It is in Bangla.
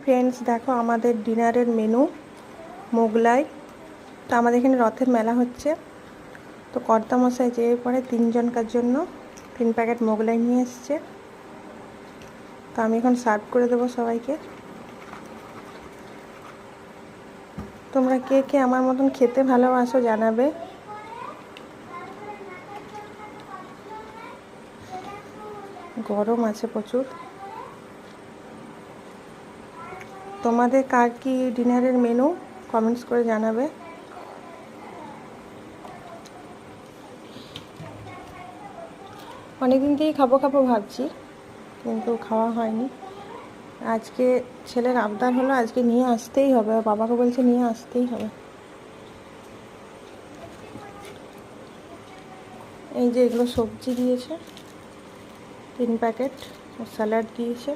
ফ্রেন্ডস, দেখো আমাদের ডিনারের মেনু মোগলাই। তো আমাদের এখানে রথের মেলা হচ্ছে, তো কর্তামশাই যেয়ে পরে 3 জনকার জন্য 3 প্যাকেট মোগলাই নিয়ে এসছে। তো আমি এখন সার্ভ করে দেবো সবাইকে। তোমরা কে কে আমার মতন খেতে ভালোবাসো জানাবে। গরম আছে প্রচুর। তোমাদের কার কি ডিনারের মেনু কমেন্টস করে জানাবে। অনেকদিন থেকেই খাবো ভাবছি, কিন্তু খাওয়া হয়নি। আজকে ছেলের আবদার হলো, আজকে নিয়ে আসতেই হবে, বাবাকে বলছে নিয়ে আসতেই হবে। এই যে এগুলো সবজি দিয়েছে 3 প্যাকেট, স্যালাড দিয়েছে।